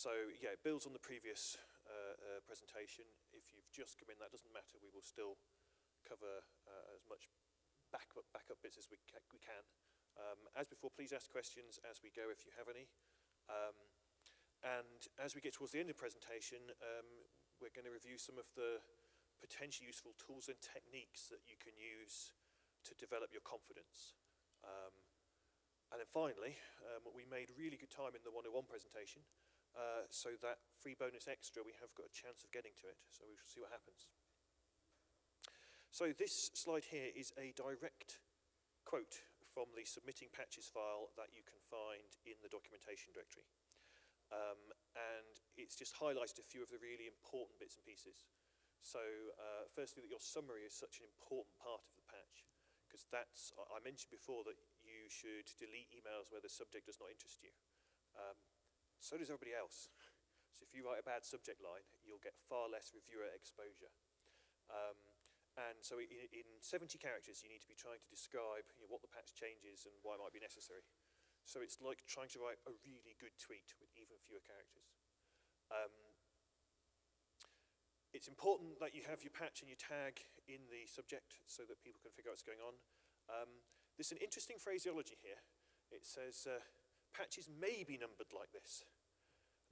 So yeah, it builds on the previous presentation. If you've just come in, that doesn't matter. We will still cover as much backup bits as we can. As before, please ask questions as we go if you have any. And as we get towards the end of the presentation, we're going to review some of the potentially useful tools and techniques that you can use to develop your confidence. And then finally, we made really good time in the 101 presentation, so that free bonus extra, we have got a chance of getting to it, so we shall see what happens. So this slide here is a direct quote from the submitting patches file that you can find in the documentation directory. And it's just highlighted a few of the really important bits and pieces. So firstly, that your summary is such an important part of the patch, because that's, I mentioned before that you should delete emails where the subject does not interest you. So does everybody else. So if you write a bad subject line, you'll get far less reviewer exposure. And so in 70 characters, you need to be trying to describe what the patch changes and why it might be necessary. So it's like trying to write a really good tweet with even fewer characters. It's important that you have your patch and your tag in the subject so that people can figure out what's going on. There's an interesting phraseology here. It says, patches may be numbered like this.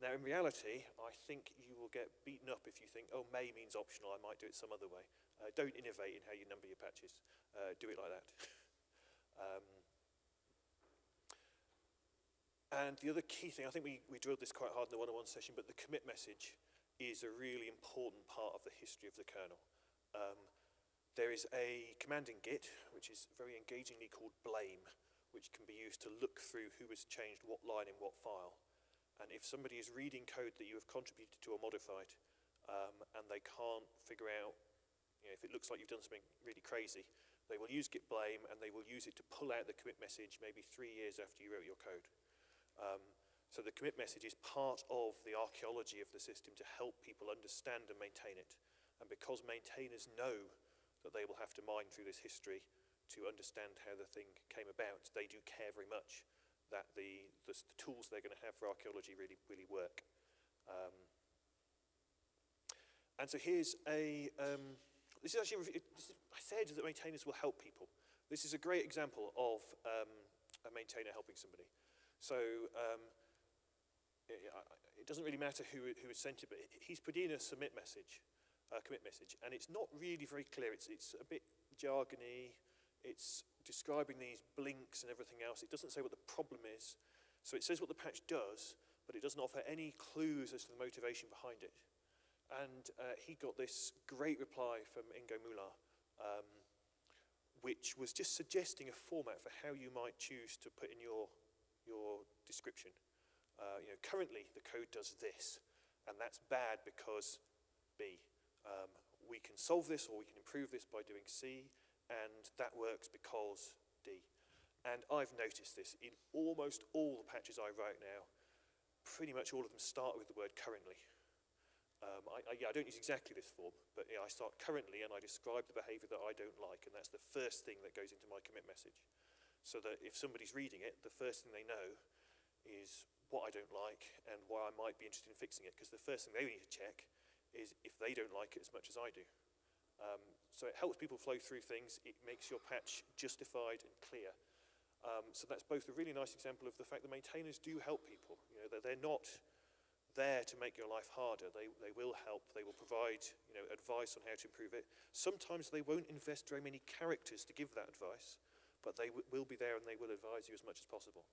Now, in reality, I think you will get beaten up if you think, oh, may means optional, I might do it some other way. Don't innovate in how you number your patches. Do it like that. And the other key thing, I think we drilled this quite hard in the 101 session, but the commit message is a really important part of the history of the kernel. There is a command in Git, which is very engagingly called blame, which can be used to look through who has changed what line in what file. And if somebody is reading code that you have contributed to or modified, and they can't figure out, if it looks like you've done something really crazy, they will use git blame and they will use it to pull out the commit message maybe 3 years after you wrote your code. So the commit message is part of the archaeology of the system to help people understand and maintain it. And because maintainers know that they will have to mine through this history to understand how the thing came about, they do care very much that the tools they're going to have for archaeology really, really work. And so here's a, this is actually, I said that maintainers will help people. This is a great example of a maintainer helping somebody. So it doesn't really matter who has sent it, but he's put in a submit message, commit message, and it's not really very clear. It's a bit jargony. It's describing these blinks and everything else. It doesn't say what the problem is. So it says what the patch does, but it doesn't offer any clues as to the motivation behind it. And he got this great reply from Ingo Muller, which was just suggesting a format for how you might choose to put in your description. Currently the code does this, and that's bad because B. We can solve this or we can improve this by doing C, and that works because D. And I've noticed this in almost all the patches I write now. Pretty much all of them start with the word currently. I don't use exactly this form, but I start currently and I describe the behavior that I don't like, and that's the first thing that goes into my commit message. So that if somebody's reading it, the first thing they know is what I don't like and why I might be interested in fixing it, because the first thing they need to check is if they don't like it as much as I do. So it helps people flow through things. It makes your patch justified and clear. So that's both a really nice example of the fact that maintainers do help people. That they're not there to make your life harder. They will help. They will provide advice on how to improve it. Sometimes they won't invest very many characters to give that advice, but they will be there and they will advise you as much as possible.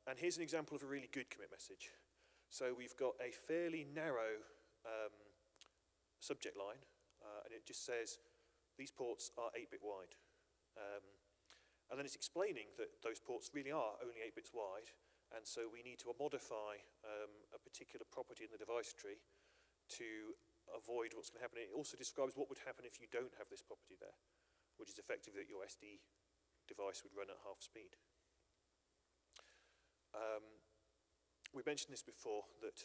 And here's an example of a really good commit message. So we've got a fairly narrow subject line, and it just says, these ports are 8-bit wide. And then it's explaining that those ports really are only 8 bits wide, and so we need to modify a particular property in the device tree to avoid what's going to happen. It also describes what would happen if you don't have this property there, which is effectively that your SD device would run at half speed. We mentioned this before, that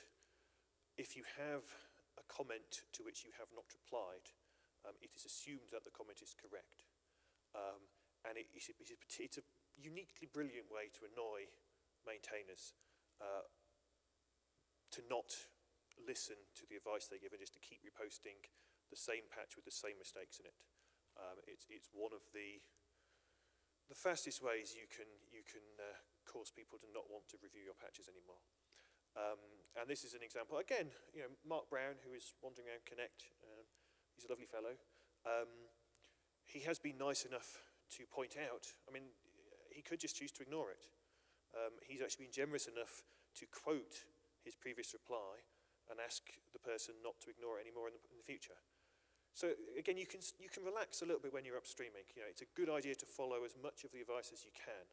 if you have a comment to which you have not replied, it is assumed that the comment is correct. And it's a uniquely brilliant way to annoy maintainers. to not listen to the advice they give and just to keep reposting the same patch with the same mistakes in it. It's one of the fastest ways you can cause people to not want to review your patches anymore. And this is an example. Again, Mark Brown, who is wandering around Connect, he's a lovely fellow. He has been nice enough to point out, I mean, he could just choose to ignore it. He's actually been generous enough to quote his previous reply and ask the person not to ignore it anymore in the future. So again, you can relax a little bit when you're upstreaming. It's a good idea to follow as much of the advice as you can.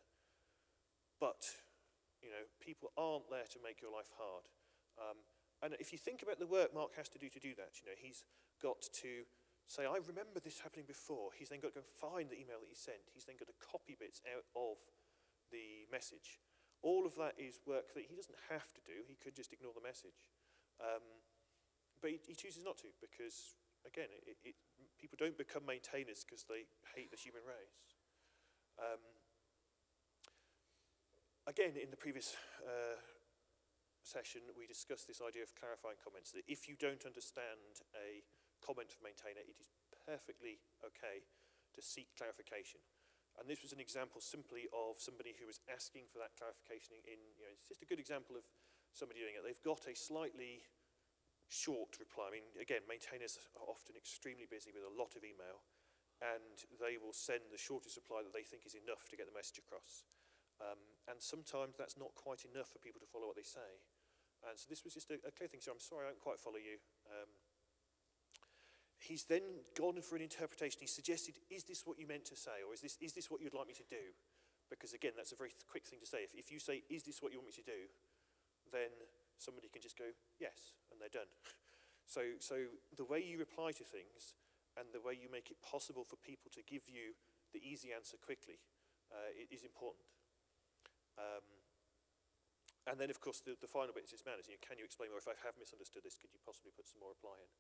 But people aren't there to make your life hard. And if you think about the work Mark has to do that, he's got to say, I remember this happening before. He's then got to go find the email that he sent. He's then got to copy bits out of the message. All of that is work that he doesn't have to do. He could just ignore the message. But he chooses not to because, again, people don't become maintainers because they hate the human race. Again, in the previous session, we discussed this idea of clarifying comments, that if you don't understand a comment from maintainer, it is perfectly okay to seek clarification. And this was an example simply of somebody who was asking for that clarification it's just a good example of somebody doing it. They've got a slightly short reply. I mean, again, maintainers are often extremely busy with a lot of email, and they will send the shortest reply that they think is enough to get the message across. And sometimes that's not quite enough for people to follow what they say. And so this was just a clear thing. So I'm sorry, I don't quite follow you. He's then gone for an interpretation. He suggested, is this what you meant to say? Or is this what you'd like me to do? Because again, that's a very quick thing to say. If you say, is this what you want me to do? Then somebody can just go, yes, and they're done. So the way you reply to things and the way you make it possible for people to give you the easy answer quickly is important. And then, of course, the final bit is this man. Can you explain more? If I have misunderstood this, could you possibly put some more reply in?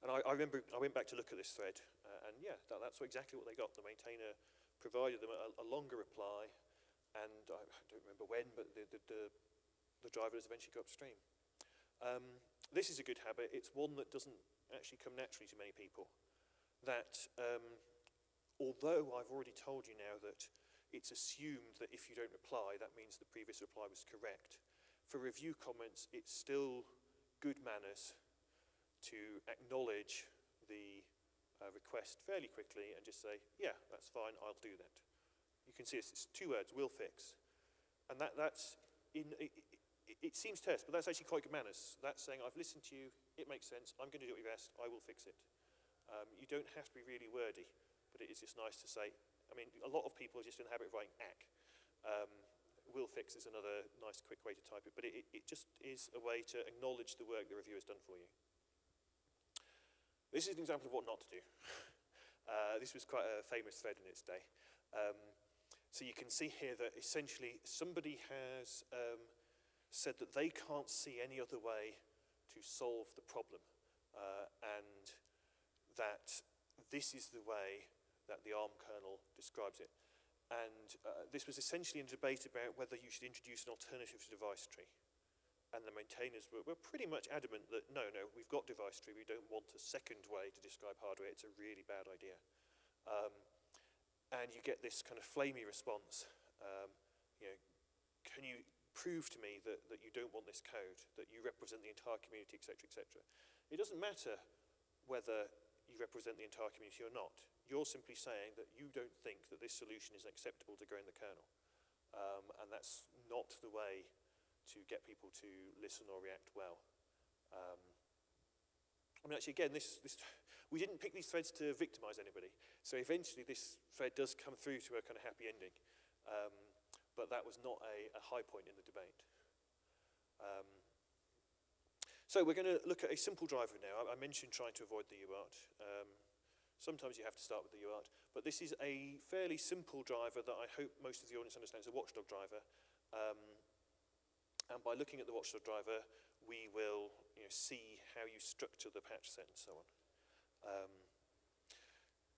And I remember I went back to look at this thread, and yeah, that's exactly what they got. The maintainer provided them a longer reply, and I don't remember when, but the driver has eventually got upstream. This is a good habit. It's one that doesn't actually come naturally to many people. That although I've already told you now that it's assumed that if you don't reply, that means the previous reply was correct. For review comments, it's still good manners to acknowledge the request fairly quickly and just say, yeah, that's fine, I'll do that. You can see it's 2 words, will fix. And that's, it seems terse, but that's actually quite good manners. That's saying, I've listened to you, it makes sense, I'm going to do what you've asked, I will fix it. You don't have to be really wordy, but it is just nice to say, I mean, a lot of people are just in the habit of writing ACK. Will fix is another nice, quick way to type it, but it just is a way to acknowledge the work the reviewer has done for you. This is an example of what not to do. This was quite a famous thread in its day. So you can see here that essentially somebody has said that they can't see any other way to solve the problem, and that this is the way that the ARM kernel describes it. And this was essentially a debate about whether you should introduce an alternative to device tree. And the maintainers were pretty much adamant that no, we've got device tree, we don't want a second way to describe hardware, it's a really bad idea. And you get this kind of flamey response, can you prove to me that you don't want this code, that you represent the entire community, etc., etc. It doesn't matter whether you represent the entire community or not. You're simply saying that you don't think that this solution is acceptable to go in the kernel. And that's not the way to get people to listen or react well. I mean, actually, again, we didn't pick these threads to victimize anybody. So eventually this thread does come through to a kind of happy ending. But that was not a high point in the debate. So we're going to look at a simple driver now. I mentioned trying to avoid the UART. Sometimes you have to start with the UART, but this is a fairly simple driver that I hope most of the audience understands, a watchdog driver. And by looking at the watchdog driver, we will see how you structure the patch set and so on.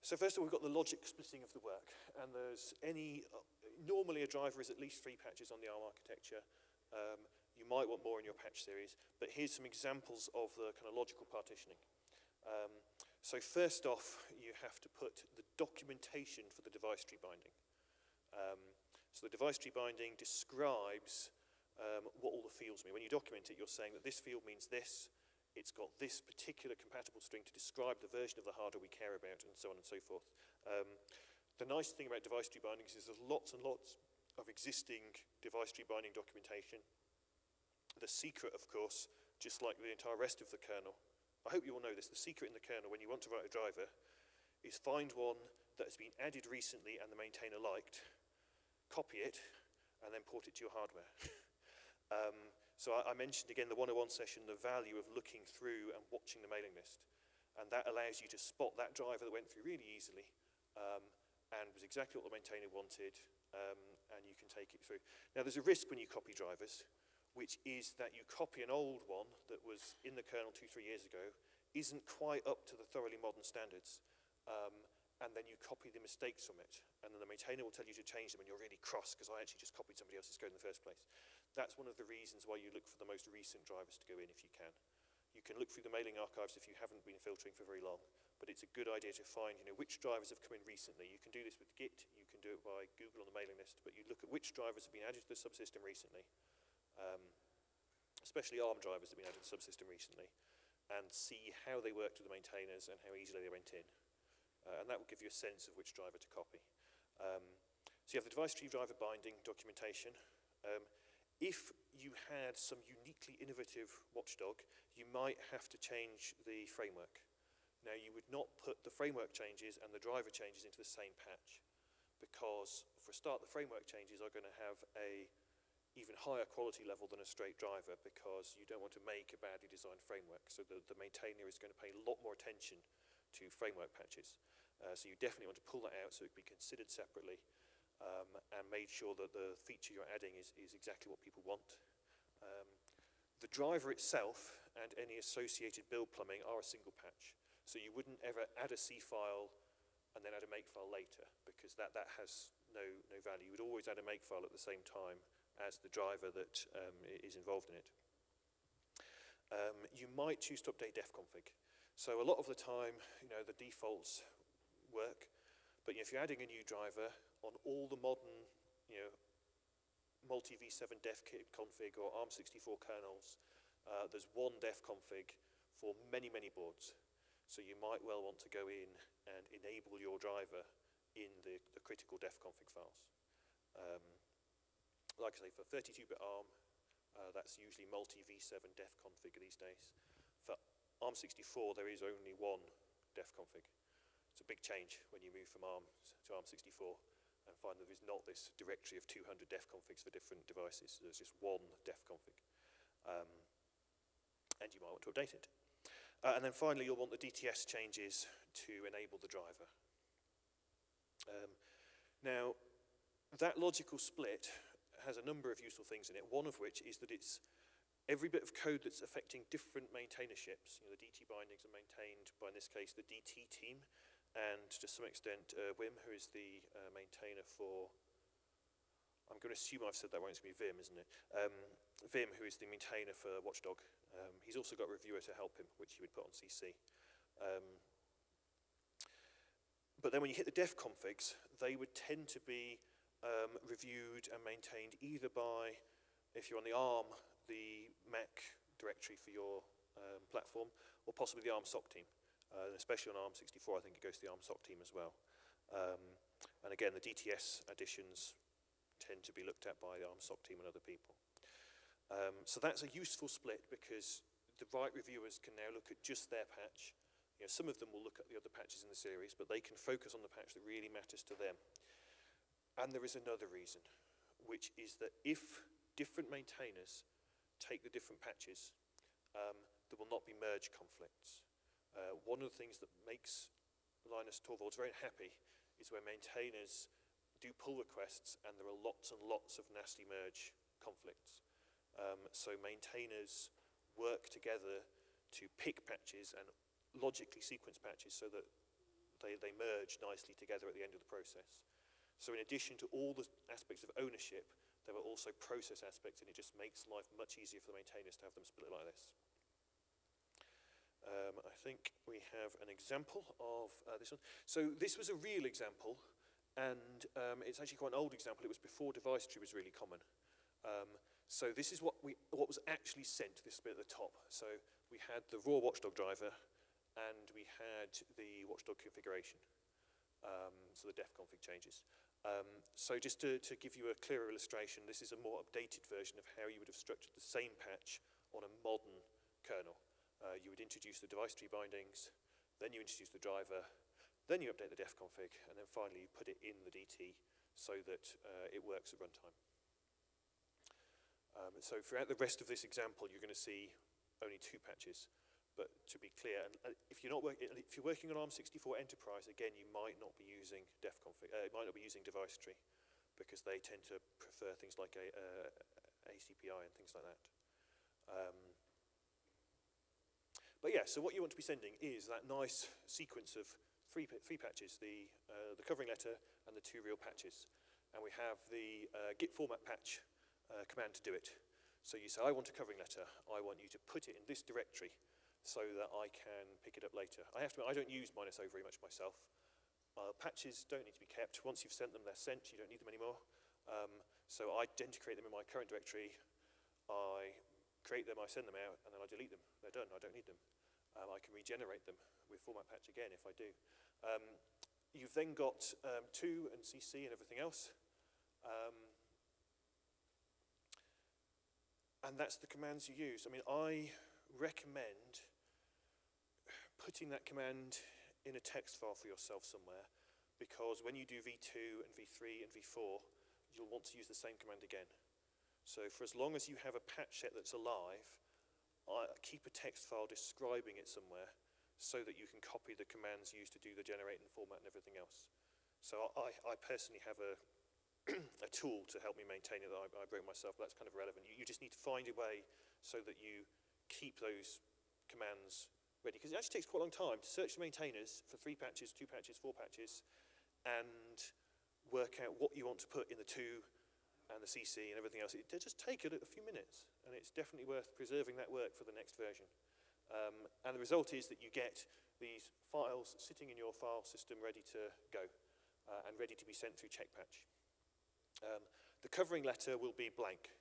So first of all, we've got the logic splitting of the work. And there's normally a driver is at least 3 patches on the ARM architecture. You might want more in your patch series, but here's some examples of the kind of logical partitioning. So first off, you have to put the documentation for the device tree binding. So the device tree binding describes what all the fields mean. When you document it, you're saying that this field means this, it's got this particular compatible string to describe the version of the hardware we care about, and so on and so forth. The nice thing about device tree bindings is there's lots and lots of existing device tree binding documentation. The secret, of course, just like the entire rest of the kernel, I hope you all know this, the secret in the kernel when you want to write a driver is find one that has been added recently and the maintainer liked, copy it, and then port it to your hardware. So I mentioned again the 101 session the value of looking through and watching the mailing list. And that allows you to spot that driver that went through really easily and was exactly what the maintainer wanted, and you can take it through. Now there's a risk when you copy drivers, which is that you copy an old one that was in the kernel 2-3 years ago, isn't quite up to the thoroughly modern standards, and then you copy the mistakes from it, and then the maintainer will tell you to change them, and you're really cross because I actually just copied somebody else's code in the first place. That's one of the reasons why you look for the most recent drivers to go in if you can. You can look through the mailing archives if you haven't been filtering for very long, but it's a good idea to find, which drivers have come in recently. You can do this with Git, you can do it by Google on the mailing list, but you look at which drivers have been added to the subsystem recently, especially ARM drivers that have been added to the subsystem recently, and see how they worked with the maintainers and how easily they went in. And that will give you a sense of which driver to copy. So you have the device tree driver binding documentation. If you had some uniquely innovative watchdog, you might have to change the framework. Now, you would not put the framework changes and the driver changes into the same patch, because for a start, the framework changes are going to have a even higher quality level than a straight driver, because you don't want to make a badly designed framework. So the maintainer is going to pay a lot more attention to framework patches. So you definitely want to pull that out so it can be considered separately, and made sure that the feature you're adding is exactly what people want. The driver itself and any associated build plumbing are a single patch. So you wouldn't ever add a C file and then add a make file later, because that has no value. You would always add a make file at the same time as the driver that is involved in it. You might choose to update defconfig. So a lot of the time, the defaults work, but if you're adding a new driver on all the modern, multi v7 def config or ARM64 kernels, there's one def config for many, many boards. So you might well want to go in and enable your driver in the critical def config files. Like I say, for 32-bit ARM, that's usually multi v7 def config these days. For ARM64, there is only one def config. It's a big change when you move from ARM to ARM64 and find that there's not this directory of 200 def configs for different devices. There's just one def config. And you might want to update it. And then finally, you'll want the DTS changes to enable the driver. Now, that logical split has a number of useful things in it, one of which is that it's every bit of code that's affecting different maintainerships. The DT bindings are maintained by, in this case, the DT team, and to some extent, Wim, who is the maintainer for, I'm going to assume I've said that wrong, it's going to be Vim, isn't it? Vim, who is the maintainer for Watchdog. He's also got a reviewer to help him, which he would put on CC. But then when you hit the def configs, they would tend to be reviewed and maintained either by, if you're on the ARM, the Mac directory for your platform, or possibly the arm-soc team. Especially on ARM64, I think it goes to the arm-soc team as well. And again, the DTS additions tend to be looked at by the arm-soc team and other people. So that's a useful split, because the right reviewers can now look at just their patch. Some of them will look at the other patches in the series, but they can focus on the patch that really matters to them. And there is another reason, which is that if different maintainers take the different patches, there will not be merge conflicts. One of the things that makes Linus Torvalds very happy is when maintainers do pull requests and there are lots and lots of nasty merge conflicts. So maintainers work together to pick patches and logically sequence patches so that they merge nicely together at the end of the process. So in addition to all the aspects of ownership, there are also process aspects, and it just makes life much easier for the maintainers to have them split like this. I think we have an example of this one. So this was a real example, and it's actually quite an old example. It was before device tree was really common. So this is what was actually sent, this bit at the top. So we had the raw watchdog driver, and we had the watchdog configuration, so the def config changes. So just to give you a clearer illustration, this is a more updated version of how you would have structured the same patch on a modern kernel. You would introduce the device tree bindings, then you introduce the driver, then you update the def config, and then finally you put it in the DT so that it works at runtime. So throughout the rest of this example, you're going to see only 2 patches. But to be clear, if you're working on ARM64 Enterprise, again, you might not be using def config. Might not be using device tree, because they tend to prefer things like ACPI and things like that. But yeah, so what you want to be sending is that nice sequence of three patches: the covering letter and the 2 real patches. And we have the git format patch command to do it. So you say, I want a covering letter. I want you to put it in this directory, so that I can pick it up later. I have to admit, I don't use -o very much myself. Patches don't need to be kept. Once you've sent them, they're sent. You don't need them anymore. So I tend to create them in my current directory. I create them, I send them out, and then I delete them. They're done, I don't need them. I can regenerate them with format patch again if I do. You've then got 2 and CC and everything else. And that's the commands you use. I mean, I recommend putting that command in a text file for yourself somewhere, because when you do V2 and V3 and V4, you'll want to use the same command again. So for as long as you have a patch set that's alive, keep a text file describing it somewhere so that you can copy the commands used to do the generate and format and everything else. So I personally have a tool to help me maintain it that I wrote myself, but that's kind of irrelevant. You just need to find a way so that you keep those commands ready, because it actually takes quite a long time to search the maintainers for 3 patches, 2 patches, 4 patches, and work out what you want to put in the 2 and the CC and everything else. It just take a few minutes, and it's definitely worth preserving that work for the next version. And the result is that you get these files sitting in your file system ready to go and ready to be sent through checkpatch. The covering letter will be blank,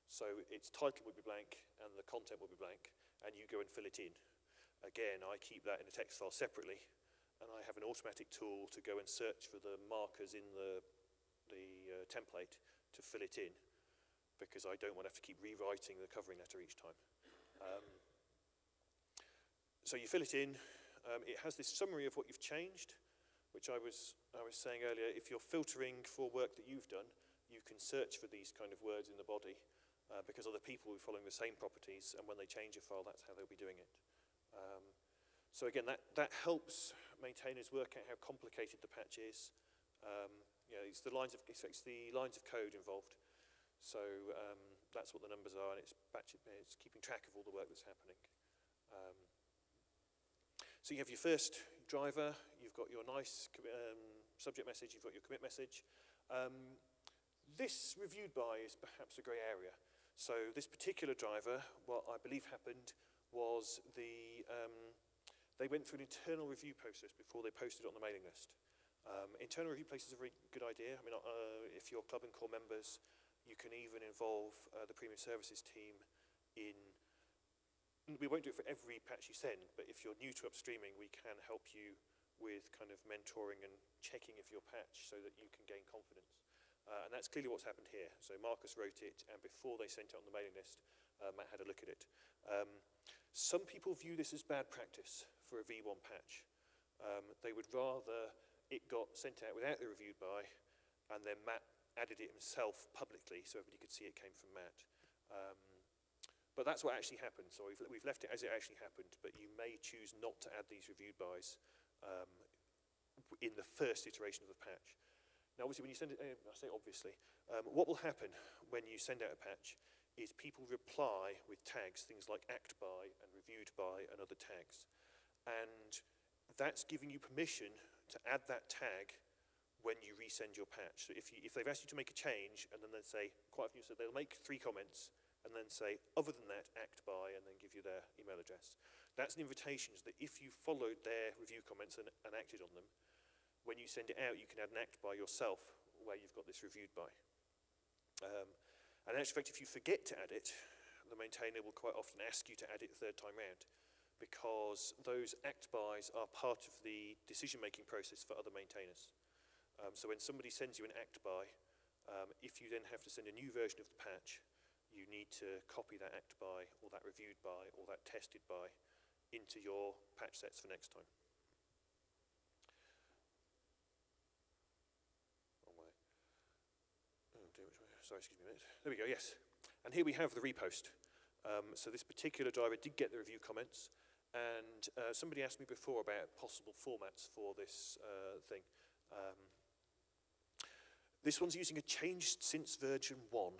so its title will be blank and the content will be blank, and you go and fill it in. Again, I keep that in a text file separately, and I have an automatic tool to go and search for the markers in the template to fill it in, because I don't want to have to keep rewriting the covering letter each time. So you fill it in. It has this summary of what you've changed, which I was saying earlier. If you're filtering for work that you've done, you can search for these kind of words in the body, because other people will be following the same properties, and when they change a file, that's how they'll be doing it. So again, that helps maintainers work out how complicated the patch is. It's the lines of code involved. So that's what the numbers are, and it's keeping track of all the work that's happening. So you have your first driver, you've got your nice subject message, you've got your commit message. This reviewed by is perhaps a grey area. So this particular driver, what I believe happened was they went through an internal review process before they posted it on the mailing list. Internal review process is a very good idea. I mean, if you're club and core members, you can even involve the premium services team in. We won't do it for every patch you send, but if you're new to Upstreaming, we can help you with kind of mentoring and checking of your patch so that you can gain confidence. And that's clearly what's happened here. So Marcus wrote it, and before they sent it on the mailing list, Matt had a look at it. Some people view this as bad practice for a V1 patch. They would rather it got sent out without the reviewed by, and then Matt added it himself publicly so everybody could see it came from Matt. But that's what actually happened. So we've left it as it actually happened, but you may choose not to add these reviewed bys in the first iteration of the patch. Now, obviously, when you send it, I say obviously, what will happen when you send out a patch is people reply with tags, things like act by and reviewed by and other tags. And that's giving you permission to add that tag when you resend your patch. So if they've asked you to make a change, and then they say, quite often you said they'll make 3 comments, and then say, other than that, act by, and then give you their email address. That's an invitation that if you followed their review comments and acted on them, when you send it out, you can add an act by yourself where you've got this reviewed by. And in actual fact, if you forget to add it, the maintainer will quite often ask you to add it the 3rd time round, because those act bys are part of the decision-making process for other maintainers. So when somebody sends you an act by, if you then have to send a new version of the patch, you need to copy that act by, or that reviewed by, or that tested by into your patch sets for next time. Wrong way. Oh dear, which way? Sorry, excuse me a minute. There we go, yes. And here we have the repost. So this particular driver did get the review comments, and somebody asked me before about possible formats for this thing. This one's using a changed since version 1,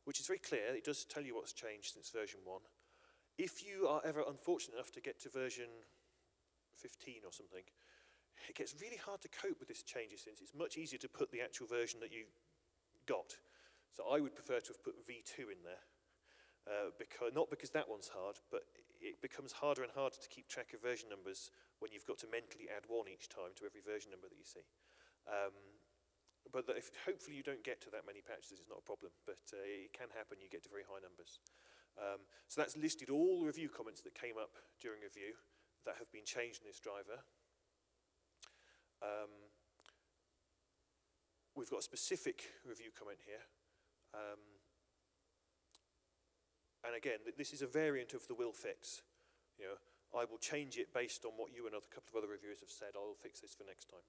which is very clear. It does tell you what's changed since version 1. If you are ever unfortunate enough to get to version 15 or something, it gets really hard to cope with this changes since. It's much easier to put the actual version that you got. So I would prefer to have put V2 in there, not because that one's hard, but it becomes harder and harder to keep track of version numbers when you've got to mentally add 1 each time to every version number that you see. But hopefully you don't get to that many patches, it's not a problem, but it can happen, you get to very high numbers. So that's listed all the review comments that came up during review that have been changed in this driver. We've got a specific review comment here. And again, this is a variant of the will fix. You know, I will change it based on what you and a couple of other reviewers have said. I will fix this for next time.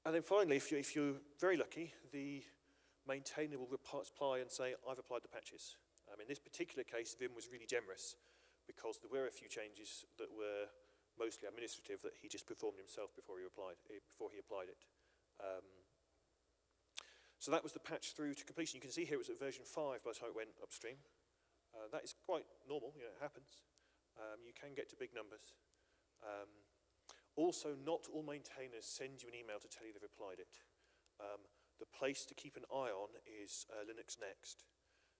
And then finally, if you're very lucky, the maintainer will reply and say, I've applied the patches. In this particular case, Vim was really generous because there were a few changes that were mostly administrative that he just performed himself before he applied it. So that was the patch through to completion. You can see here it was at version 5 by the time it went upstream. That is quite normal, you know, it happens. You can get to big numbers. Also, not all maintainers send you an email to tell you they've applied it. The place to keep an eye on is Linux Next.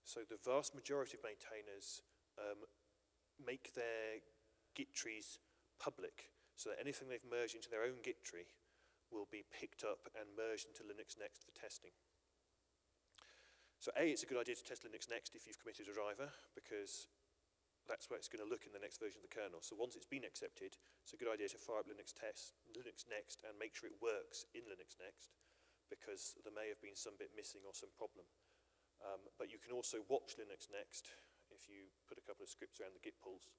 So the vast majority of maintainers make their Git trees public, so that anything they've merged into their own Git tree will be picked up and merged into Linux Next for testing. So it's a good idea to test Linux Next if you've committed a driver, because that's where it's going to look in the next version of the kernel. So once it's been accepted, it's a good idea to fire up Linux Next and make sure it works in Linux Next, because there may have been some bit missing or some problem. But you can also watch Linux Next if you put a couple of scripts around the Git pulls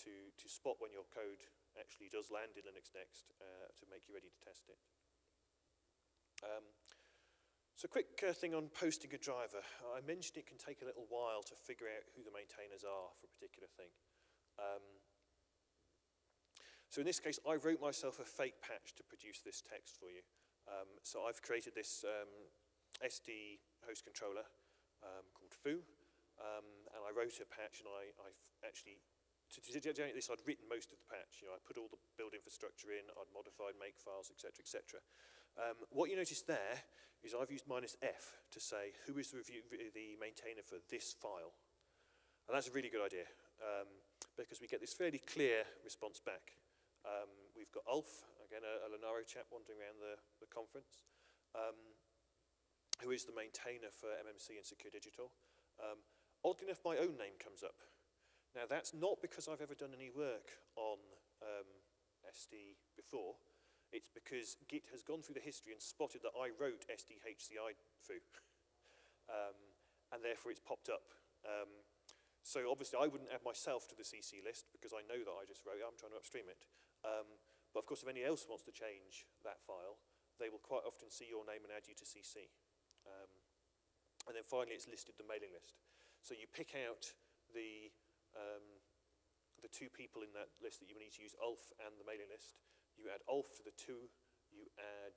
to spot when your code actually does land in Linux Next to make you ready to test it. So a quick thing on posting a driver. I mentioned it can take a little while to figure out who the maintainers are for a particular thing. So in this case, I wrote myself a fake patch to produce this text for you. So I've created this SD host controller called foo, and I wrote a patch, and I've actually, to generate this, I'd written most of the patch. You know, I put all the build infrastructure in, I'd modified make files, etc., etc. What you notice there is I've used -f to say who is the maintainer for this file. And that's a really good idea, because we get this fairly clear response back. We've got Ulf, again a Linaro chap wandering around the conference, who is the maintainer for MMC and Secure Digital. Oddly enough, my own name comes up. Now that's not because I've ever done any work on SD before. It's because Git has gone through the history and spotted that I wrote SDHCI foo. And therefore it's popped up. So obviously I wouldn't add myself to the CC list because I know that I just wrote it, I'm trying to upstream it. But of course if anyone else wants to change that file, they will quite often see your name and add you to CC. And then finally it's listed the mailing list. So you pick out the 2 people in that list that you need to use, Ulf and the mailing list. You add Ulf to the 2, you add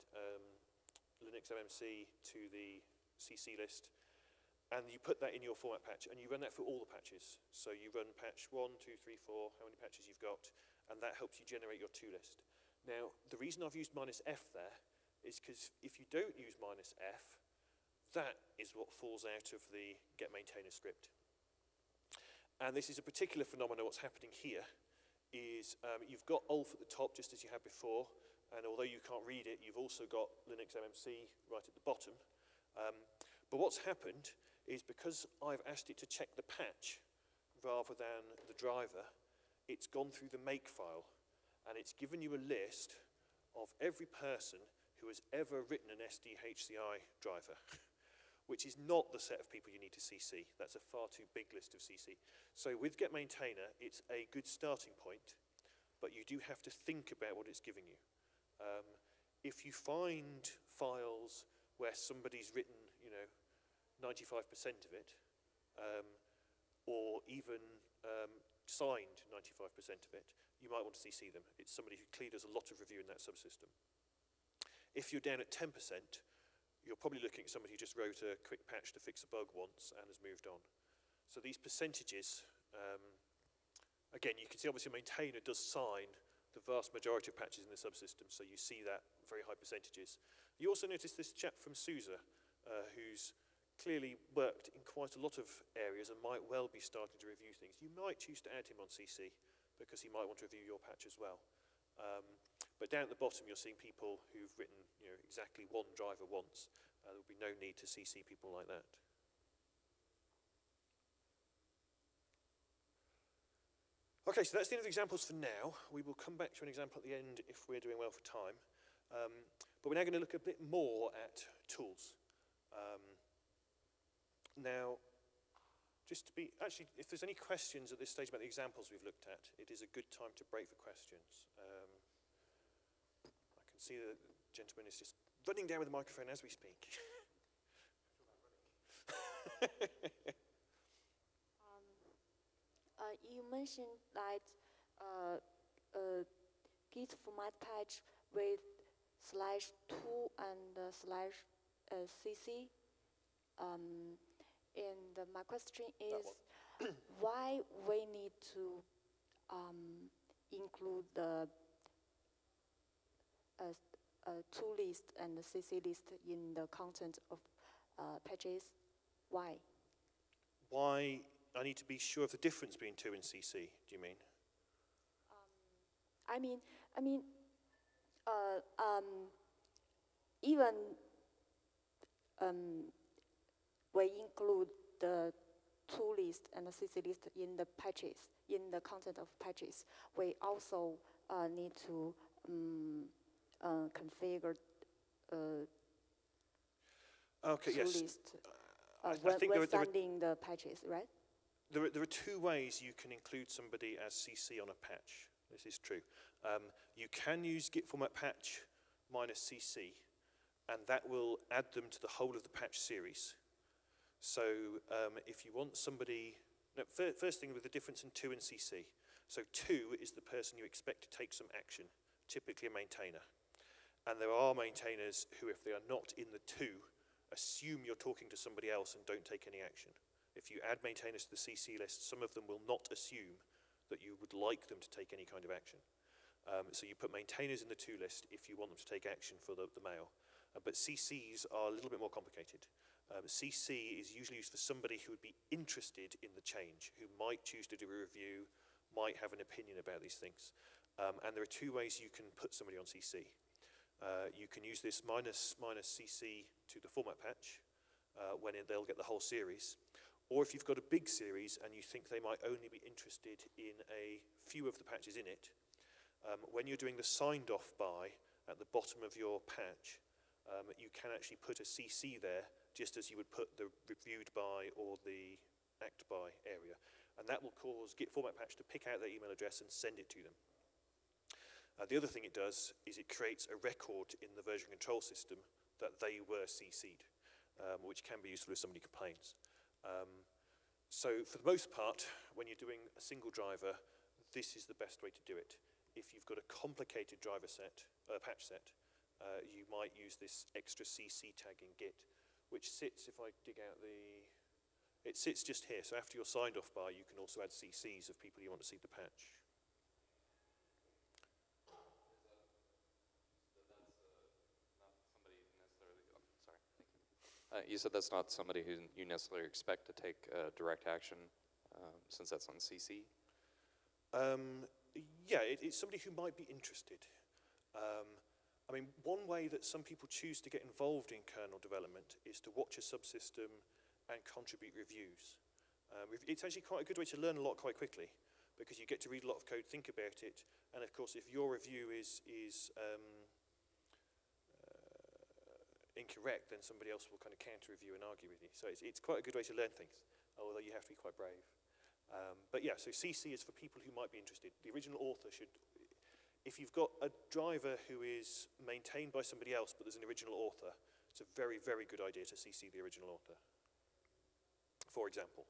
Linux MMC to the CC list, and you put that in your format patch, and you run that for all the patches. So you run patch 1, 2, 3, 4, how many patches you've got, and that helps you generate your 2 list. Now, the reason I've used -f there is because if you don't use -f, that is what falls out of the get maintainer script. And this is a particular phenomenon. What's happening here is you've got ULF at the top, just as you had before, and although you can't read it, you've also got Linux MMC right at the bottom. But what's happened is because I've asked it to check the patch rather than the driver, it's gone through the make file, and it's given you a list of every person who has ever written an SDHCI driver, which is not the set of people you need to CC. That's a far too big list of CC. So with get maintainer, it's a good starting point, but you do have to think about what it's giving you. If you find files where somebody's written, 95% of it, or even signed 95% of it, you might want to CC them. It's somebody who clearly does a lot of review in that subsystem. If you're down at 10%, you're probably looking at somebody who just wrote a quick patch to fix a bug once and has moved on. So these percentages, again, you can see obviously a maintainer does sign the vast majority of patches in the subsystem, so you see that very high percentages. You also notice this chap from SUSE, who's clearly worked in quite a lot of areas and might well be starting to review things. You might choose to add him on CC because he might want to review your patch as well. But down at the bottom, you're seeing people who've written exactly one driver once. There will be no need to CC people like that. Okay, so that's the end of the examples for now. We will come back to an example at the end if we're doing well for time. But we're now going to look a bit more at tools. Now, just to be, actually, if there's any questions at this stage about the examples we've looked at, it is a good time to break for questions. I can see the gentleman is just running down with the microphone as we speak. You mentioned that Git format patch with /tool and /cc. And my question is why we need to include the tool list and the CC list in the content of patches? Why? Why I need to be sure of the difference between 2 and CC, do you mean? Even we include the tool list and the CC list in the patches, in the content of patches. We also need to configure tool list when sending the patches, right? There are 2 ways you can include somebody as CC on a patch. This is true. You can use git format patch -cc, and that will add them to the whole of the patch series. So if you want somebody, no, first thing with the difference in 2 and CC. So 2 is the person you expect to take some action, typically a maintainer. And there are maintainers who, if they are not in the 2, assume you're talking to somebody else and don't take any action. If you add maintainers to the CC list, some of them will not assume that you would like them to take any kind of action. So you put maintainers in the 2 list if you want them to take action for the mail. But CCs are a little bit more complicated. CC is usually used for somebody who would be interested in the change, who might choose to do a review, might have an opinion about these things. And there are 2 ways you can put somebody on CC. You can use this -CC to the format patch when they'll get the whole series. Or if you've got a big series and you think they might only be interested in a few of the patches in it, when you're doing the signed off by at the bottom of your patch, you can actually put a CC there just as you would put the reviewed by or the act by area. And that will cause git format patch to pick out their email address and send it to them. The other thing it does is it creates a record in the version control system that they were CC'd, which can be useful if somebody complains. So for the most part, when you're doing a single driver, this is the best way to do it. If you've got a complicated driver set, patch set, you might use this extra CC tag in Git, which sits, if I dig out it sits just here. So after your signed off bar, you can also add CCs of people you want to see the patch. You said that's not somebody who you necessarily expect to take direct action, since that's on CC? Yeah, it's somebody who might be interested. I mean, one way that some people choose to get involved in kernel development is to watch a subsystem and contribute reviews. It's actually quite a good way to learn a lot quite quickly, because you get to read a lot of code, think about it, and of course if your review is incorrect, then somebody else will kind of counter-review and argue with you. So it's quite a good way to learn things, although you have to be quite brave. But yeah, so CC is for people who might be interested. The original author should, if you've got a driver who is maintained by somebody else but there's an original author, it's a very, very good idea to CC the original author, for example.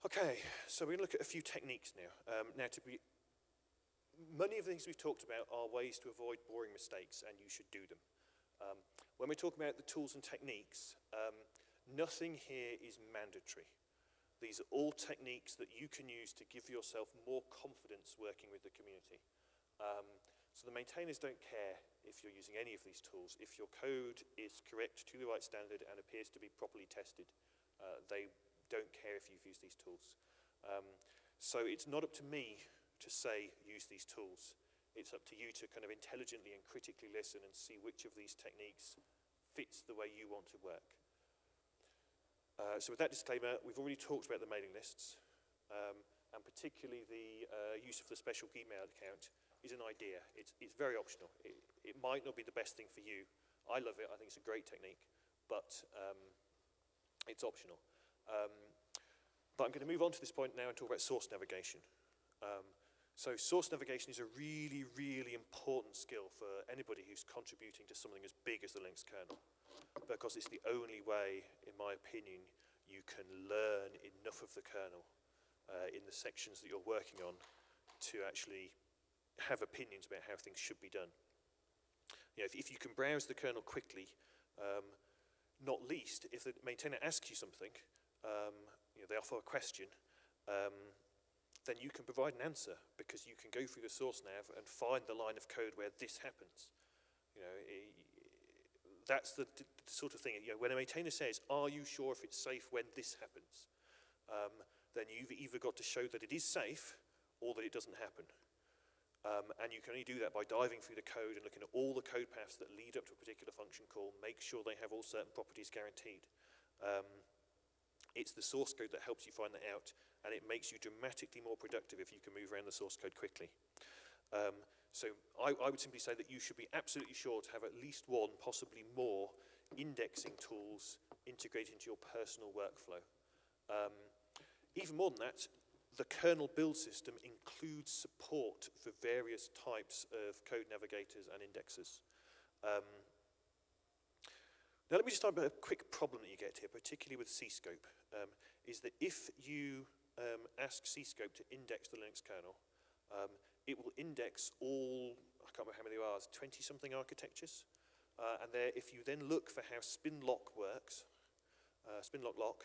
Okay, so we're going to look at a few techniques now. Many of the things we've talked about are ways to avoid boring mistakes, and you should do them. When we're talking about the tools and techniques, nothing here is mandatory. These are all techniques that you can use to give yourself more confidence working with the community. So the maintainers don't care if you're using any of these tools. If your code is correct to the right standard and appears to be properly tested, they don't care if you've used these tools. So it's not up to me to say use these tools. It's up to you to kind of intelligently and critically listen and see which of these techniques fits the way you want to work. So with that disclaimer, we've already talked about the mailing lists, and particularly the use of the special Gmail account is an idea. It's very optional. It might not be the best thing for you. I love it. I think it's a great technique, but it's optional. But I'm going to move on to this point now and talk about source navigation. So source navigation is a really, really important skill for anybody who's contributing to something as big as the Linux kernel, because it's the only way, in my opinion, you can learn enough of the kernel in the sections that you're working on to actually have opinions about how things should be done. You know, if you can browse the kernel quickly, not least if the maintainer asks you something, you know, they offer a question, then you can provide an answer, because you can go through the source nav and find the line of code where this happens. You know, that's the sort of thing. You know, when a maintainer says, "Are you sure if it's safe when this happens?" Then you've either got to show that it is safe or that it doesn't happen. And you can only do that by diving through the code and looking at all the code paths that lead up to a particular function call, make sure they have all certain properties guaranteed. It's the source code that helps you find that out, and it makes you dramatically more productive if you can move around the source code quickly. So I would simply say that you should be absolutely sure to have at least one, possibly more, indexing tools integrated into your personal workflow. Even more than that, the kernel build system includes support for various types of code navigators and indexers. Now let me just talk about a quick problem that you get here, particularly with cscope, is that if you ask cscope to index the Linux kernel, it will index all, I can't remember how many there are, 20-something architectures. And there, if you then look for how spinlock works, spinlock lock,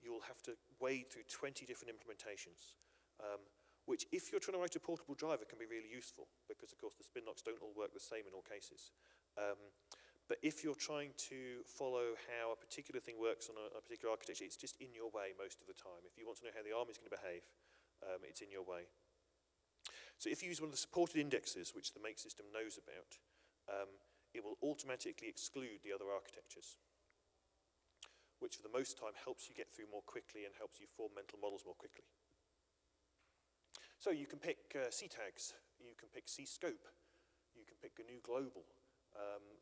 you'll have to wade through 20 different implementations, which if you're trying to write a portable driver can be really useful, because of course the spinlocks don't all work the same in all cases. But if you're trying to follow how a particular thing works on a particular architecture, it's just in your way most of the time. If you want to know how the ARM is going to behave, it's in your way. So if you use one of the supported indexes, which the make system knows about, it will automatically exclude the other architectures, which for the most time helps you get through more quickly and helps you form mental models more quickly. So you can pick ctags, you can pick cscope, you can pick GNU Global.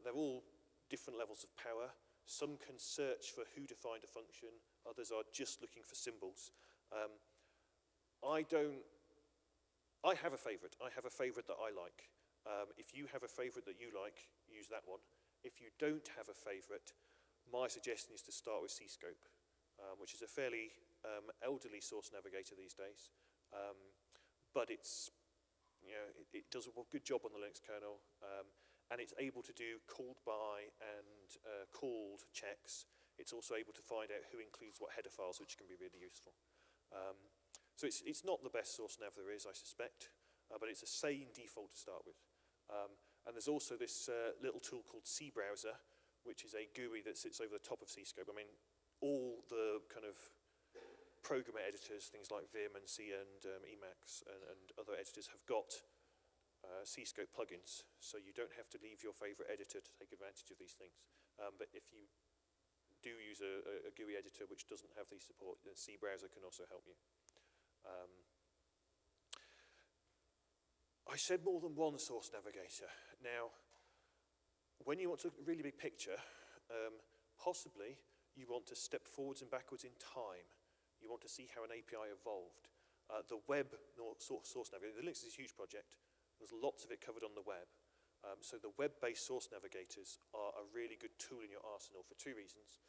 They're all different levels of power. Some can search for who defined a function, others are just looking for symbols. I have a favorite. I have a favorite that I like. If you have a favorite that you like, use that one. If you don't have a favorite, my suggestion is to start with cscope, which is a fairly elderly source navigator these days. But it's, you know, it does a good job on the Linux kernel, and it's able to do called by and called checks. It's also able to find out who includes what header files, which can be really useful. So it's not the best source nav there is, I suspect, but it's a sane default to start with. And there's also this little tool called C Browser, which is a GUI that sits over the top of C-Scope. I mean, all the kind of programmer editors, things like Vim and C and Emacs and other editors have got C-Scope plugins, so you don't have to leave your favorite editor to take advantage of these things. But if you do use a GUI editor which doesn't have these support, then C Browser can also help you. I said more than one source navigator. Now, when you want to look at a really big picture, possibly you want to step forwards and backwards in time. You want to see how an API evolved. The web source navigator, the Linux is a huge project. There's lots of it covered on the web. So the web-based source navigators are a really good tool in your arsenal for two reasons.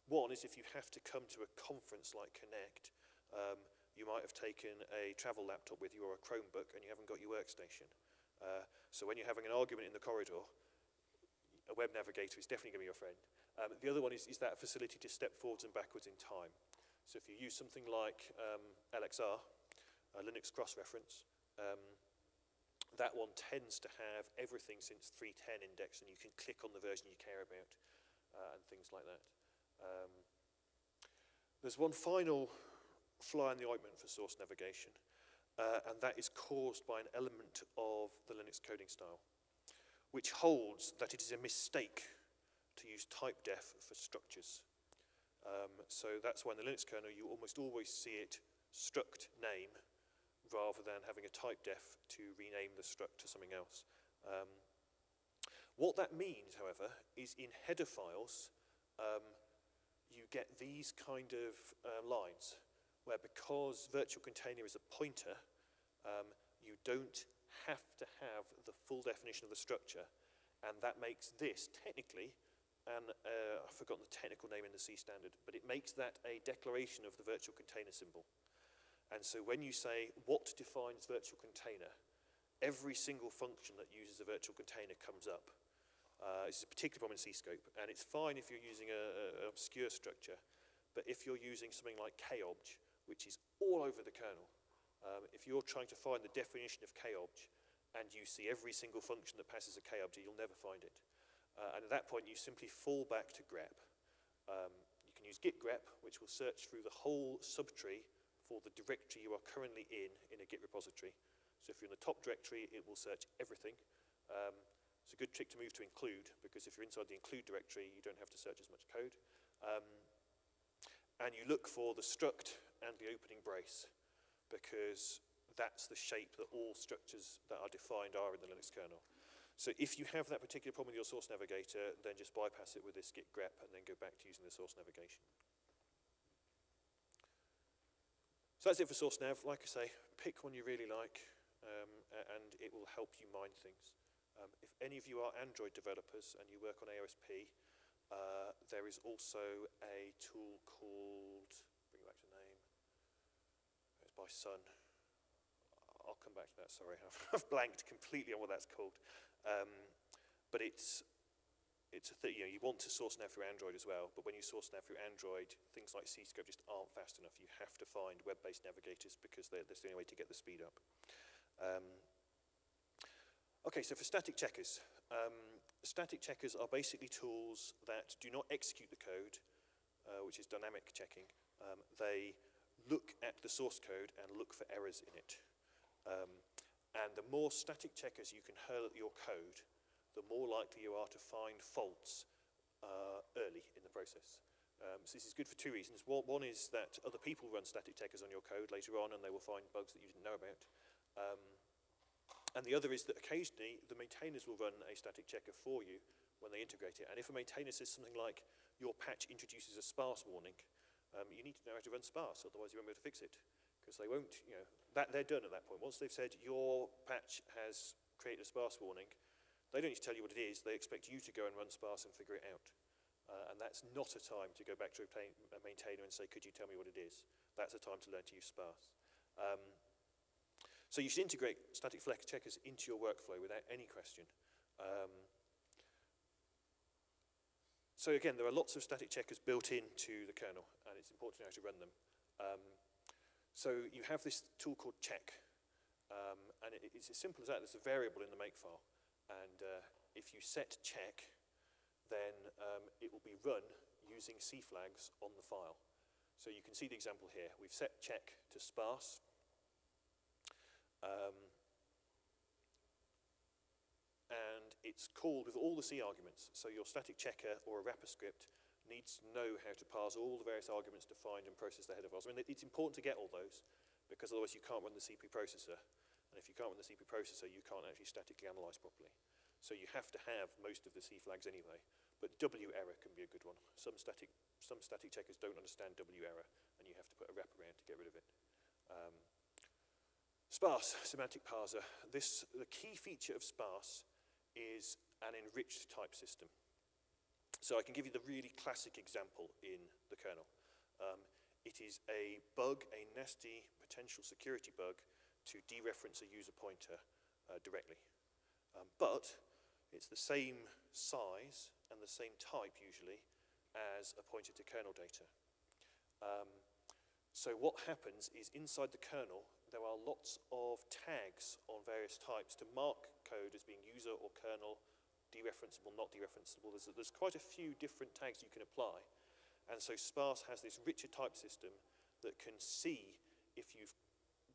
One is if you have to come to a conference like Connect, you might have taken a travel laptop with you or a Chromebook and you haven't got your workstation. So when you're having an argument in the corridor, a web navigator is definitely going to be your friend. The other one is that facility to step forwards and backwards in time. So if you use something like LXR, Linux cross-reference, that one tends to have everything since 3.10 index, and you can click on the version you care about and things like that. There's one final fly in the ointment for source navigation, and that is caused by an element of the Linux coding style, which holds that it is a mistake to use typedef for structures. So that's why in the Linux kernel you almost always see it struct name rather than having a typedef to rename the struct to something else. What that means, however, is in header files you get these kind of lines where, because virtual container is a pointer, you don't have to have the full definition of the structure, and that makes this technically, and I've forgotten the technical name in the C standard, but it makes that a declaration of the virtual container symbol. And so when you say what defines virtual container, every single function that uses a virtual container comes up. This is a particular problem in C-Scope, and it's fine if you're using an obscure structure, but if you're using something like kobj, which is all over the kernel, if you're trying to find the definition of kobj and you see every single function that passes a kobj, you'll never find it. And at that point, you simply fall back to grep. You can use git grep, which will search through the whole subtree for the directory you are currently in a Git repository. So if you're in the top directory, it will search everything. It's a good trick to move to include, because if you're inside the include directory, you don't have to search as much code. And you look for the struct and the opening brace, because that's the shape that all structures that are defined are in the Linux kernel. So if you have that particular problem with your source navigator, then just bypass it with this git grep and then go back to using the source navigation. So that's it for source nav. Like I say, pick one you really like, and it will help you mind things. If any of you are Android developers and you work on AOSP, there is also a tool called, bring it back to the name, it's by Sun. I'll come back to that, sorry, I've blanked completely on what that's called. But it's a thing, you want to source nav through Android as well, but when you source nav through Android, things like C-Scope just aren't fast enough. You have to find web-based navigators because that's the only way to get the speed up. Okay, so for static checkers. Static checkers are basically tools that do not execute the code, which is dynamic checking. They look at the source code and look for errors in it. And the more static checkers you can hurl at your code, the more likely you are to find faults early in the process. So this is good for two reasons. One is that other people run static checkers on your code later on and they will find bugs that you didn't know about. And the other is that occasionally the maintainers will run a static checker for you when they integrate it. And if a maintainer says something like, your patch introduces a sparse warning, you need to know how to run sparse, otherwise you won't be able to fix it. Because they won't, they're done at that point. Once they've said your patch has created a sparse warning, they don't need to tell you what it is, they expect you to go and run sparse and figure it out. And that's not a time to go back to a maintainer and say, could you tell me what it is? That's a time to learn to use sparse. So you should integrate static flex checkers into your workflow without any question. So again, there are lots of static checkers built into the kernel, and it's important to know how to run them. So you have this tool called check, And it's as simple as that. There's a variable in the makefile. And if you set check, then it will be run using C flags on the file. So you can see the example here. We've set check to sparse. And it's called with all the C arguments. So your static checker or a wrapper script needs to know how to parse all the various arguments to find and process the header files. I mean, it's important to get all those, because otherwise you can't run the C preprocessor. And if you can't run the C preprocessor, you can't actually statically analyze properly. So you have to have most of the C flags anyway. But W error can be a good one. Some static checkers don't understand W error, and you have to put a wraparound to get rid of it. Sparse, semantic parser. The key feature of sparse is an enriched type system. So I can give you the really classic example in the kernel. It is a bug, a nasty potential security bug, to dereference a user pointer directly. But it's the same size and the same type, usually, as a pointer to kernel data. So what happens is inside the kernel, there are lots of tags on various types to mark code as being user or kernel, dereferenceable, not dereferenceable. There's quite a few different tags you can apply. And so sparse has this richer type system that can see if you've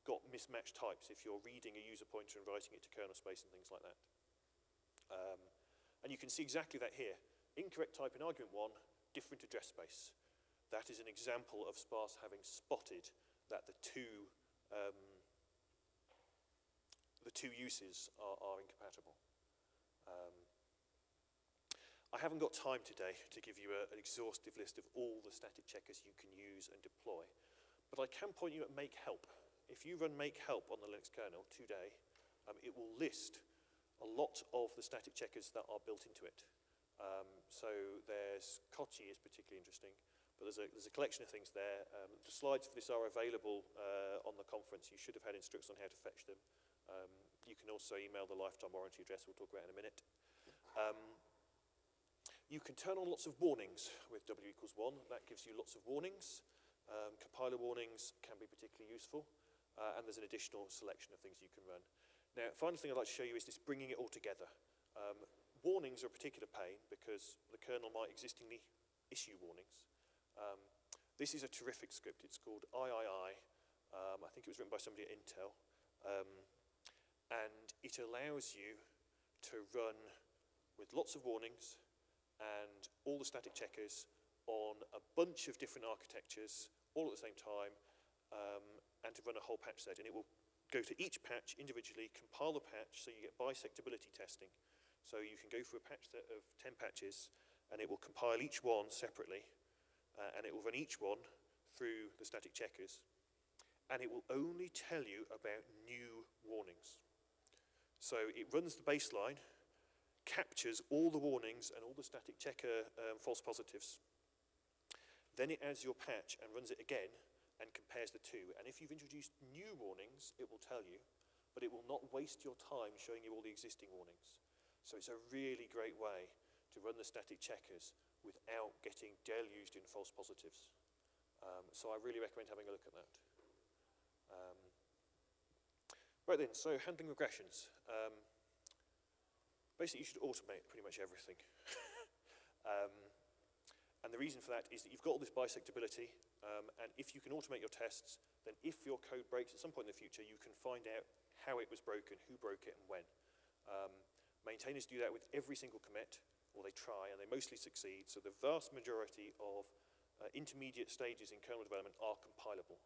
got mismatched types, if you're reading a user pointer and writing it to kernel space and things like that. And you can see exactly that here. Incorrect type in argument 1, different address space. That is an example of sparse having spotted that the two uses are incompatible. I haven't got time today to give you an exhaustive list of all the static checkers you can use and deploy, but I can point you at make help. If you run make help on the Linux kernel today, it will list a lot of the static checkers that are built into it. So there's Kochi is particularly interesting, but there's a collection of things there. The slides for this are available on the conference. You should have had instructions on how to fetch them. You can also email the lifetime warranty address we'll talk about in a minute. You can turn on lots of warnings with W = 1. That gives you lots of warnings. Compiler warnings can be particularly useful. And there's an additional selection of things you can run. Now, final thing I'd like to show you is this bringing it all together. Warnings are a particular pain because the kernel might existingly issue warnings. This is a terrific script. It's called III. I think it was written by somebody at Intel. And it allows you to run with lots of warnings and all the static checkers on a bunch of different architectures all at the same time, and to run a whole patch set. And it will go to each patch individually, compile the patch so you get bisectability testing. So you can go through a patch set of 10 patches, and it will compile each one separately, and it will run each one through the static checkers. And it will only tell you about new warnings. So it runs the baseline, captures all the warnings and all the static checker false positives. Then it adds your patch and runs it again and compares the two. And if you've introduced new warnings, it will tell you, but it will not waste your time showing you all the existing warnings. So it's a really great way to run the static checkers without getting deluged in false positives. So I really recommend having a look at that. Right then, so handling regressions. Basically, you should automate pretty much everything. And the reason for that is that you've got all this bisectability, and if you can automate your tests, then if your code breaks at some point in the future, you can find out how it was broken, who broke it, and when. Maintainers do that with every single commit, or they try, and they mostly succeed. So the vast majority of intermediate stages in kernel development are compilable.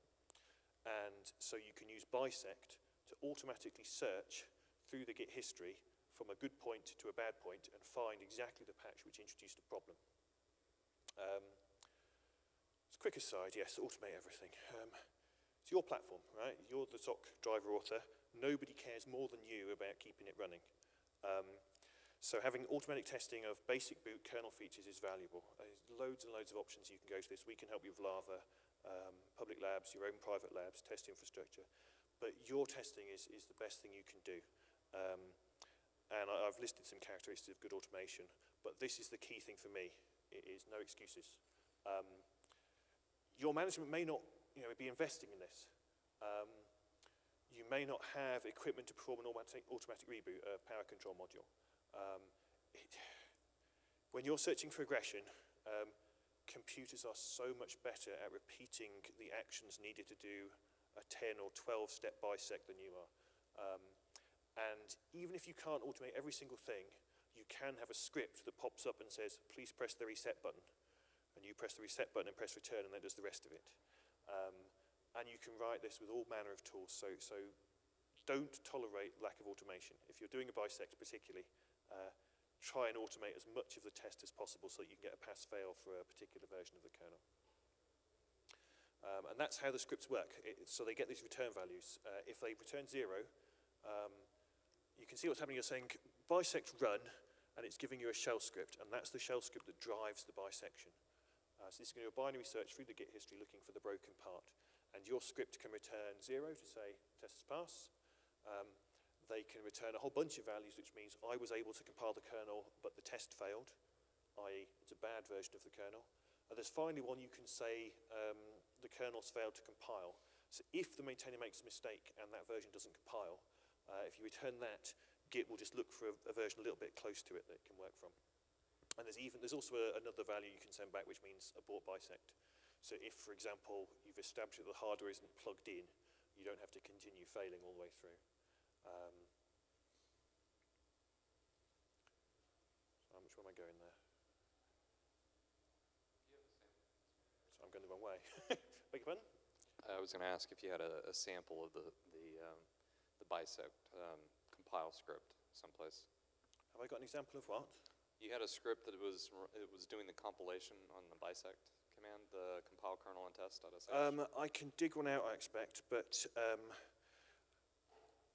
And so you can use bisect to automatically search through the Git history from a good point to a bad point and find exactly the patch which introduced a problem. It's a quick aside, yes, automate everything. It's your platform, right? You're the SOC driver author. Nobody cares more than you about keeping it running. So having automatic testing of basic boot kernel features is valuable. There's loads and loads of options you can go to this. We can help you with Lava, public labs, your own private labs, test infrastructure. But your testing is the best thing you can do. And I've listed some characteristics of good automation, but this is the key thing for me. It is no excuses. Your management may not be investing in this. you may not have equipment to perform an automatic reboot, a power control module. When you're searching for aggression, computers are so much better at repeating the actions needed to do a 10 or 12 step bisect than you are. And even if you can't automate every single thing, you can have a script that pops up and says, please press the reset button. And you press the reset button and press return, and that does the rest of it. And you can write this with all manner of tools. So don't tolerate lack of automation. If you're doing a bisect particularly, try and automate as much of the test as possible so that you can get a pass-fail for a particular version of the kernel. And that's how the scripts work. So they get these return values. If they return 0, you can see what's happening. You're saying bisect run, and it's giving you a shell script, and that's the shell script that drives the bisection. So this is going to do a binary search through the Git history looking for the broken part. And your script can return 0 to say test has passed. They can return a whole bunch of values, which means I was able to compile the kernel, but the test failed, i.e. it's a bad version of the kernel. And there's finally one you can say the kernel's failed to compile. So if the maintainer makes a mistake and that version doesn't compile, if you return that, Git will just look for a version a little bit close to it that it can work from. And there's also another value you can send back, which means abort bisect. So if, for example, you've established that the hardware isn't plugged in, you don't have to continue failing all the way through. Which way am I going there? So I'm going the wrong way. Beg your pardon? I was going to ask if you had a sample of the bisect compile script someplace. Have I got an example of what? You had a script that was doing the compilation on the bisect command, the compile kernel and test.sh. I can dig one out, I expect, but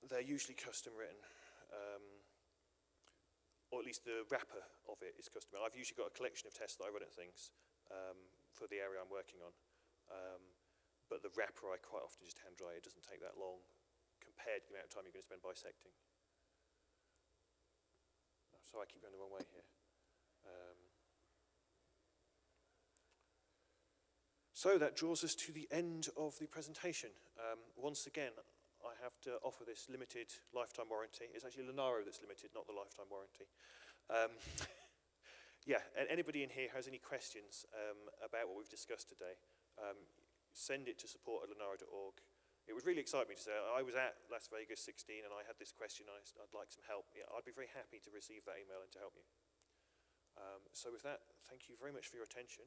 they're usually custom written. Or at least the wrapper of it is custom. I've usually got a collection of tests that I run at things for the area I'm working on. But the wrapper I quite often just hand dry. It doesn't take that long compared to the amount of time you're going to spend bisecting. So I keep going the wrong way here. So that draws us to the end of the presentation. Once again, I have to offer this limited lifetime warranty. It's actually Linaro that's limited, not the lifetime warranty. Yeah, and anybody in here has any questions about what we've discussed today, send it to support@linaro.org. It would really excite me to say, I was at Las Vegas 16 and I had this question, I'd like some help. Yeah, I'd be very happy to receive that email and to help you. So with that, thank you very much for your attention.